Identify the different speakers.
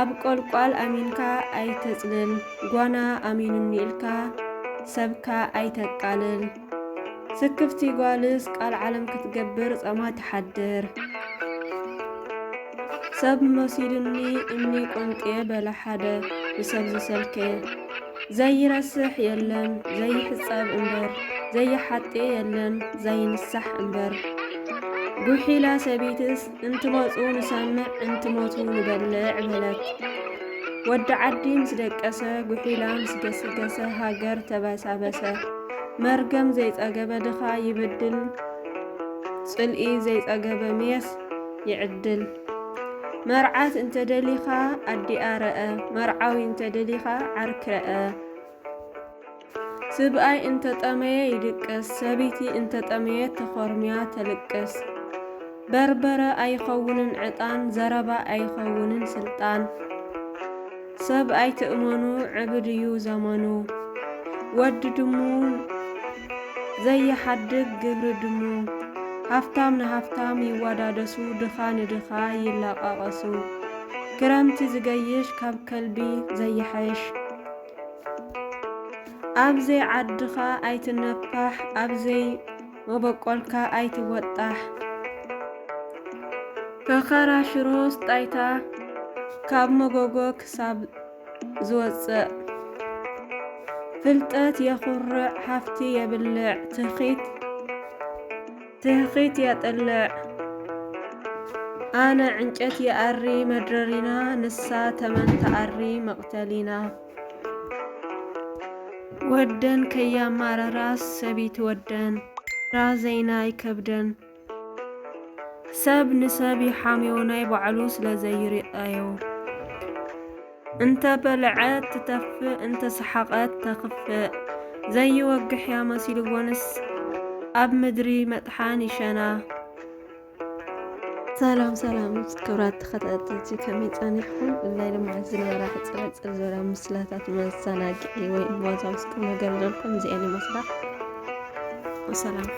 Speaker 1: ኣብ ቆልቋል ኣሚንካ ኣይተጽልል ጓና ኣሚኑኒ ኢልካ ሰብካ ኣይተቃልል ስክፍቲ ጓልስ ቃል ዓለም ክትገብር ጸማ ተሓድር ሰብ መሲልኒ እምኒ ቆንጥየ በላ ሓደ ብሰብ ዝሰልከየ ዘይረስሕ የለን ዘይሕጸብ እምበር ዘይሓጤ የለን ዘይንሳሕ እምበር ጉሒላ ሰቢትስ እንትመጹ ንሰምዕ እንትሞቱ ንበልዕ በለት ወዲ ዓዲ ምስ ደቀሰ ጉሒላ ምስ ገሰገሰ ሃገር ተበሳበሰ መርገም ዘይጸገበ ድኻ ይብድል ጽልኢ ዘይጸገበ ሜስ ይዕድል መርዓት እንተደሊኻ ኣዲኣ ረአ መርዓዊ እንተደሊኻ ዓርክ ረአ ስብኣይ እንተጠመየ ይድቀስ ሰቢቲ እንተጠመየት ተኾርምያ ተልቅስ በርበረ ኣይኸውንን ዕጣን ዘረባ ኣይኸውንን ስልጣን ሰብ ኣይትእመኑ ዕብድ እዩ ዘመኑ ወዲ ድሙ ዘይሓድግ ግብሪ ድሙ ሃፍታም ንሃፍታም ይዋዳደሱ ድኻ ንድኻ ይላቃቐሱ ክረምቲ ዝገይሽ ካብ ከልቢ ዘይሐሽ ኣብዘይ ዓድኻ ኣይትነፋሕ ኣብዘይ መበቆልካ ኣይትወጣሕ ከኸራ ሽሮስ ጣይታ ካብ መጎጎ ክሳብ ዝወፅእ ፍልጠት የኹርዕ ሃፍቲ የብልዕ ትኽኺት የጥልዕ ኣነ ዕንጨት የኣሪ መድረሪና ንሳ ተመን ተኣሪ መቕተሊና ወደን ከያማረራስ ሰቢት ወደን ራ ዘይና ይከብደን ሰብ ንሰብ ይሓምዮ ናይ ባዕሉ ስለ ዘይርአዮ እንተ በልዐት ትተፍእ እንተ ሰሓቐት ተኽፍእ ዘይወግሕ ያ መሲልዎንስ ኣብ ምድሪ መጥሓን ይሸና ሰላም ክብራት ተኸታተልቲ ከመይ ጸኒሕኩም ብላይ ድማ ዝነበራ ሕፅረፅር ዝበላ ምስላታት መዘናግዒ ወይ እዋዛ ውስጥ ነገር ዘልኩም እዚአን ይመስላ ወሰላም